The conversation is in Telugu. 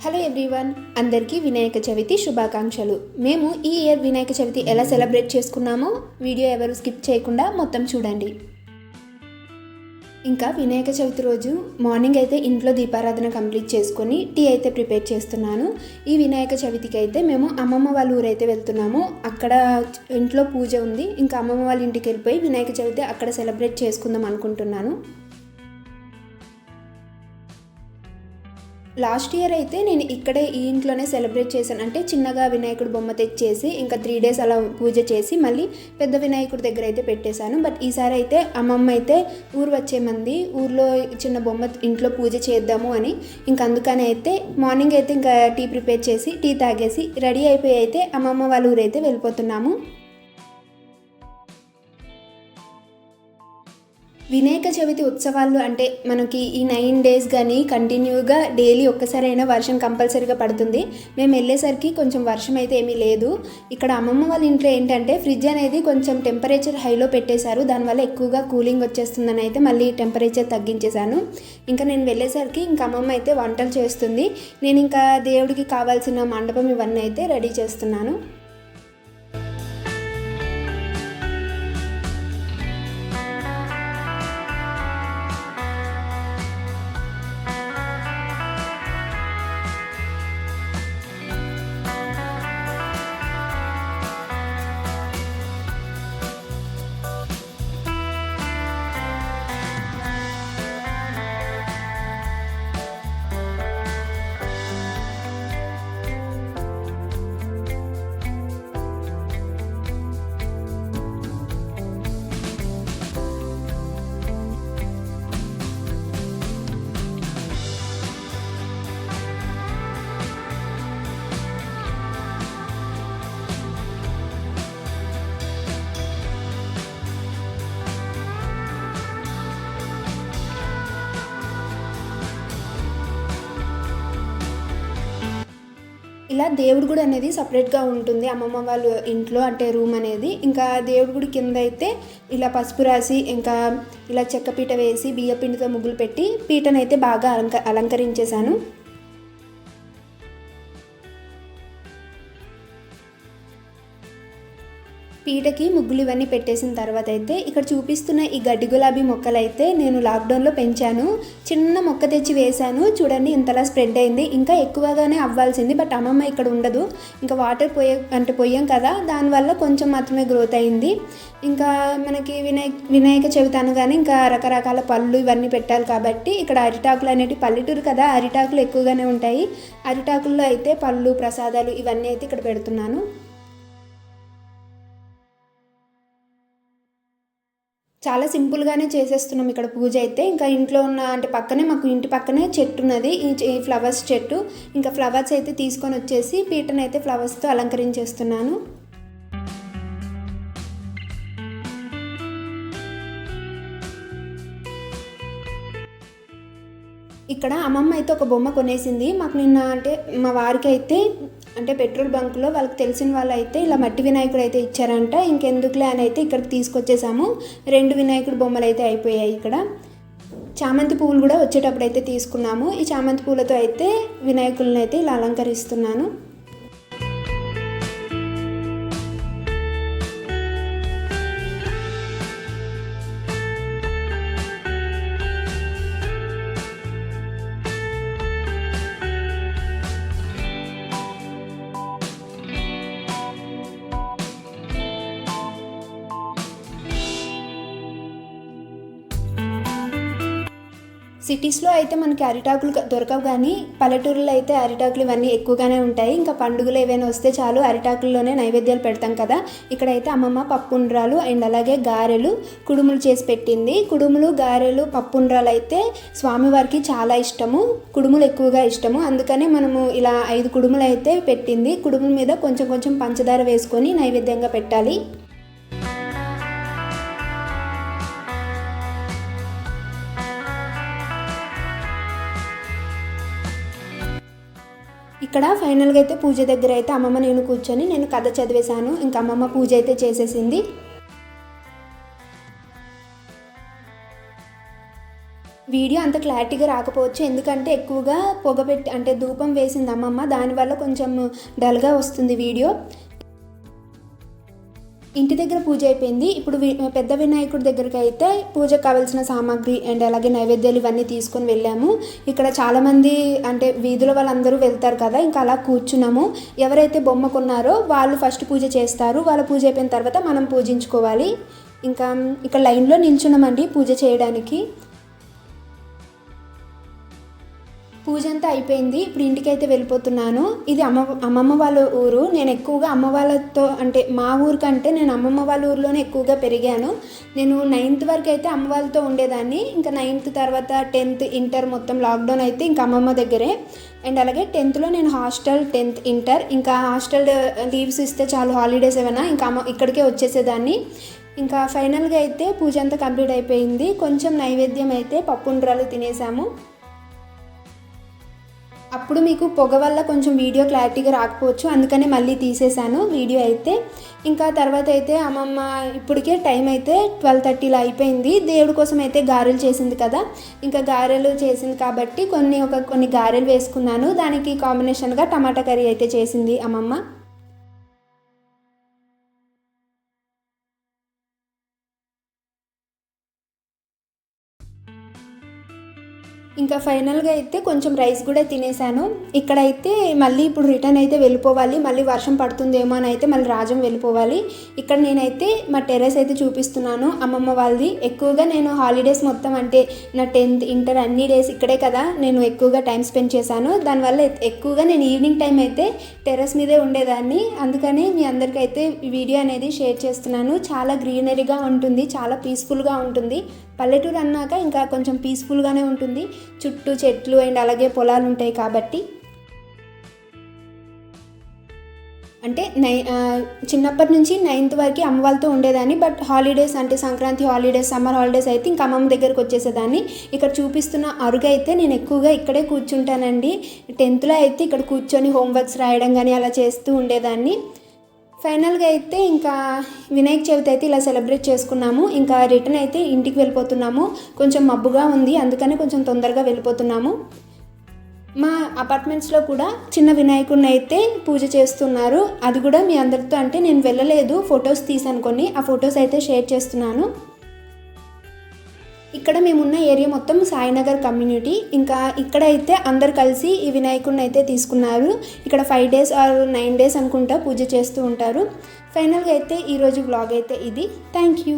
హలో ఎవ్రీవన్, అందరికీ వినాయక చవితి శుభాకాంక్షలు. మేము ఈ ఇయర్ వినాయక చవితి ఎలా సెలబ్రేట్ చేసుకున్నామో వీడియో ఎవరు స్కిప్ చేయకుండా మొత్తం చూడండి. ఇంకా వినాయక చవితి రోజు మార్నింగ్ అయితే ఇంట్లో దీపారాధన కంప్లీట్ చేసుకొని టీ అయితే ప్రిపేర్ చేస్తున్నాను. ఈ వినాయక చవితికి అయితే మేము అమ్మమ్మ వాళ్ళ ఊరైతే వెళ్తున్నాము. అక్కడ ఇంట్లో పూజ ఉంది. ఇంకా అమ్మమ్మ వాళ్ళ ఇంటికి వెళ్ళిపోయి వినాయక చవితి అక్కడ సెలబ్రేట్ చేసుకుందాం అనుకుంటున్నాను. లాస్ట్ ఇయర్ అయితే నేను ఇక్కడే ఈ ఇంట్లోనే సెలబ్రేట్ చేశాను. అంటే చిన్నగా వినాయకుడు బొమ్మ తెచ్చేసి ఇంకా 3 days అలా పూజ చేసి మళ్ళీ పెద్ద వినాయకుడి దగ్గర అయితే పెట్టేశాను. బట్ ఈసారి అయితే అమ్మమ్మ అయితే ఊరు వచ్చేమంది, ఊర్లో చిన్న బొమ్మ ఇంట్లో పూజ చేద్దాము అని. ఇంకా అందుకని అయితే మార్నింగ్ అయితే ఇంకా టీ ప్రిపేర్ చేసి టీ తాగేసి రెడీ అయిపోయి అయితే అమ్మమ్మ వాళ్ళ ఊరైతే వెళ్ళిపోతున్నాము. వినాయక చవితి ఉత్సవాలు అంటే మనకి ఈ 9 days కానీ కంటిన్యూగా డైలీ ఒక్కసారైనా వర్షం కంపల్సరీగా పడుతుంది. మేము వెళ్ళేసరికి కొంచెం వర్షం అయితే ఏమీ లేదు. ఇక్కడ అమ్మమ్మ వాళ్ళ ఇంట్లో ఏంటంటే ఫ్రిడ్జ్ అనేది కొంచెం టెంపరేచర్ హైలో పెట్టేశారు. దానివల్ల ఎక్కువగా కూలింగ్ వచ్చేస్తుందని అయితే మళ్ళీ టెంపరేచర్ తగ్గించేశాను. ఇంకా నేను వెళ్ళేసరికి ఇంకా అమ్మమ్మ అయితే వంటలు చేస్తుంది. నేను ఇంకా దేవుడికి కావాల్సిన మండపం ఇవన్నీ అయితే రెడీ చేస్తున్నాను. ఇలా దేవుడి గుడి అనేది సపరేట్గా ఉంటుంది అమ్మమ్మ వాళ్ళ ఇంట్లో, అంటే రూమ్ అనేది. ఇంకా దేవుడి గుడి కింద అయితే ఇలా పసుపు రాసి ఇంకా ఇలా చెక్క పీట వేసి బియ్య పిండితో ముగ్గులు పెట్టి పీటనైతే బాగా అలంకరించేశాను. పీటకి ముగ్గులు ఇవన్నీ పెట్టేసిన తర్వాత అయితే ఇక్కడ చూపిస్తున్న ఈ గడ్డి గులాబీ మొక్కలు అయితే నేను లాక్డౌన్లో పెంచాను. చిన్న మొక్క తెచ్చి వేశాను, చూడండి ఇంతలా స్ప్రెడ్ అయింది. ఇంకా ఎక్కువగానే అవ్వాల్సింది, బట్ అమ్మమ్మ ఇక్కడ ఉండదు. ఇంకా వాటర్ పోయాం కదా, దానివల్ల కొంచెం మాత్రమే గ్రోత్ అయింది. ఇంకా మనకి వినాయక చవితి అనగానే ఇంకా రకరకాల పళ్ళు ఇవన్నీ పెట్టాలి కాబట్టి ఇక్కడ అరిటాకులు అనేవి, పల్లెటూరు కదా అరిటాకులు ఎక్కువగానే ఉంటాయి. అరిటాకుల్లో అయితే పళ్ళు ప్రసాదాలు ఇవన్నీ అయితే ఇక్కడ పెడుతున్నాను. చాలా సింపుల్గానే చేసేస్తున్నాం ఇక్కడ పూజ అయితే. ఇంకా ఇంట్లో ఉన్న అంటే పక్కనే మాకు ఇంటి పక్కనే చెట్టు ఉన్నది, ఈ ఫ్లవర్స్ చెట్టు. ఇంకా ఫ్లవర్స్ అయితే తీసుకొని వచ్చేసి పీటనైతే ఫ్లవర్స్తో అలంకరించేస్తున్నాను. ఇక్కడ అమ్మమ్మ అయితే ఒక బొమ్మ కొనేసింది మాకు నిన్న. అంటే మా వారికి అయితే అంటే పెట్రోల్ బంక్లో వాళ్ళకి తెలిసిన వాళ్ళు అయితే ఇలా మట్టి వినాయకుడు అయితే ఇచ్చారంట. ఇంకెందుకులే అని అయితే ఇక్కడికి తీసుకొచ్చేసాము. 2 వినాయకుడు బొమ్మలు అయితే అయిపోయాయి. ఇక్కడ చామంతి పువ్వులు కూడా వచ్చేటప్పుడు అయితే తీసుకున్నాము. ఈ చామంతి పువ్వులతో అయితే వినాయకులను అయితే ఇలా అలంకరిస్తున్నాను. సిటీస్లో అయితే మనకి అరిటాకులు దొరకవు, కానీ పల్లెటూరులో అయితే అరిటాకులు ఇవన్నీ ఎక్కువగానే ఉంటాయి. ఇంకా పండుగలు ఏవైనా వస్తే చాలు అరిటాకుల్లోనే నైవేద్యాలు పెడతాం కదా. ఇక్కడైతే అమ్మమ్మ పప్పుండ్రాలు అండ్ అలాగే గారెలు, కుడుములు చేసి పెట్టింది. కుడుములు, గారెలు, పప్పుండ్రాలు అయితే స్వామివారికి చాలా ఇష్టము, కుడుములు ఎక్కువగా ఇష్టము. అందుకనే మనము ఇలా 5 కుడుములు అయితే పెట్టింది. కుడుముల మీద కొంచెం కొంచెం పంచదార వేసుకొని నైవేద్యంగా పెట్టాలి. ఇక్కడ ఫైనల్గా అయితే పూజ దగ్గర అయితే అమ్మమ్మ నేను కూర్చొని నేను కథ చదివేశాను. ఇంకా అమ్మమ్మ పూజ అయితే చేసేసింది. వీడియో అంత క్లారిటీగా రాకపోవచ్చు, ఎందుకంటే ఎక్కువగా పొగ పెట్టి అంటే ధూపం వేసింది అమ్మమ్మ, దానివల్ల కొంచెం డల్గా వస్తుంది వీడియో. ఇంటి దగ్గర పూజ అయిపోయింది. ఇప్పుడు పెద్ద వినాయకుడి దగ్గరికి అయితే పూజకు కావాల్సిన సామాగ్రి అండ్ అలాగే నైవేద్యాలు ఇవన్నీ తీసుకొని వెళ్ళాము. ఇక్కడ చాలామంది అంటే వీధుల వాళ్ళందరూ వెళ్తారు కదా, ఇంకా అలా కూర్చున్నాము. ఎవరైతే బొమ్మ కొన్నారో వాళ్ళు ఫస్ట్ పూజ చేస్తారు. వాళ్ళ పూజ అయిపోయిన తర్వాత మనం పూజించుకోవాలి. ఇంకా ఇక్కడ లైన్లో నిల్చున్నామండి పూజ చేయడానికి. పూజ అంతా అయిపోయింది. ఇప్పుడు ఇంటికైతే వెళ్ళిపోతున్నాను. ఇది అమ్మమ్మ వాళ్ళ ఊరు. నేను ఎక్కువగా అమ్మ వాళ్ళతో అంటే మా ఊరు కంటే నేను అమ్మమ్మ వాళ్ళ ఊరిలోనే ఎక్కువగా పెరిగాను. నేను 9th వరకు అయితే అమ్మ వాళ్ళతో ఉండేదాన్ని. ఇంకా 9th తర్వాత 10th ఇంటర్ మొత్తం లాక్డౌన్ అయితే ఇంకా అమ్మమ్మ దగ్గరే. అండ్ అలాగే 10thలో నేను హాస్టల్, 10th ఇంటర్, ఇంకా హాస్టల్ లీవ్స్ ఇస్తే చాలు హాలిడేస్ ఏమైనా ఇంకా ఇక్కడికే వచ్చేసేదాన్ని. ఇంకా ఫైనల్గా అయితే పూజ అంతా కంప్లీట్ అయిపోయింది. కొంచెం నైవేద్యం అయితే పప్పు ఉండ్రాలు తినేసాము. అప్పుడు మీకు పొగ వల్ల కొంచెం వీడియో క్లారిటీగా రాకపోవచ్చు, అందుకని మళ్ళీ తీసేశాను వీడియో అయితే. ఇంకా తర్వాత అయితే అమ్మమ్మ ఇప్పటికే టైం అయితే 12:30 అయిపోయింది. దేవుడి కోసం అయితే గారెలు చేసింది కదా, ఇంకా గారెలు చేసింది కాబట్టి కొన్ని గారెలు వేసుకున్నాను. దానికి కాంబినేషన్గా టమాటా కర్రీ అయితే చేసింది అమ్మమ్మ. ఇంకా ఫైనల్గా అయితే కొంచెం రైస్ కూడా తినేసాను. ఇక్కడైతే మళ్ళీ ఇప్పుడు రిటర్న్ అయితే వెళ్ళిపోవాలి. మళ్ళీ వర్షం పడుతుందేమో అని అయితే మళ్ళీ రాజం వెళ్ళిపోవాలి. ఇక్కడ నేనైతే మా టెర్రస్ అయితే చూపిస్తున్నాను అమ్మమ్మ వాళ్ళది. ఎక్కువగా నేను హాలిడేస్ మొత్తం అంటే నా 10th ఇంటర్ అన్ని డేస్ ఇక్కడే కదా నేను ఎక్కువగా టైం స్పెండ్ చేశాను. దానివల్ల ఎక్కువగా నేను ఈవినింగ్ టైం అయితే టెర్రస్ మీదే ఉండేదాన్ని. అందుకని మీ అందరికీ అయితే ఈ వీడియో అనేది షేర్ చేస్తున్నాను. చాలా గ్రీనరీగా ఉంటుంది, చాలా పీస్ఫుల్గా ఉంటుంది. పల్లెటూరు అన్నాక ఇంకా కొంచెం పీస్ఫుల్గానే ఉంటుంది. చుట్టూ చెట్లు అండ్ అలాగే పొలాలు ఉంటాయి కాబట్టి. అంటే చిన్నప్పటి నుంచి 9th వరకు అమ్మ వాళ్ళతో ఉండేదాన్ని. బట్ హాలిడేస్ అంటే సంక్రాంతి హాలిడేస్, సమ్మర్ హాలిడేస్ అయితే ఇంకా అమ్మమ్మ దగ్గరికి వచ్చేసేదాన్ని. ఇక్కడ చూపిస్తున్న అరుగు అయితే నేను ఎక్కువగా ఇక్కడే కూర్చుంటానండి. 10thలో అయితే ఇక్కడ కూర్చొని హోంవర్క్స్ రాయడం కానీ అలా చేస్తూ ఉండేదాన్ని. ఫైనల్గా అయితే ఇంకా వినాయక చవితి అయితే ఇలా సెలబ్రేట్ చేసుకున్నాము. ఇంకా రిటర్న్ అయితే ఇంటికి వెళ్ళిపోతున్నాము. కొంచెం మబ్బుగా ఉంది, అందుకని కొంచెం తొందరగా వెళ్ళిపోతున్నాము. మా అపార్ట్మెంట్స్లో కూడా చిన్న వినాయకుడిని అయితే పూజ చేస్తున్నారు. అది కూడా మీ అందరితో అంటే నేను వెళ్ళలేదు, ఫొటోస్ తీసాను కొన్ని, ఆ ఫొటోస్ అయితే షేర్ చేస్తున్నాను. ఇక్కడ మేమున్న ఏరియా మొత్తం సాయినగర్ కమ్యూనిటీ. ఇంకా ఇక్కడైతే అందరు కలిసి ఈ వినాయకుడిని అయితే తీసుకున్నారు. ఇక్కడ 5 days ఆర్ 9 days అనుకుంటా పూజ చేస్తూ ఉంటారు. ఫైనల్గా అయితే ఈరోజు వ్లాగ్ అయితే ఇది. Thank you.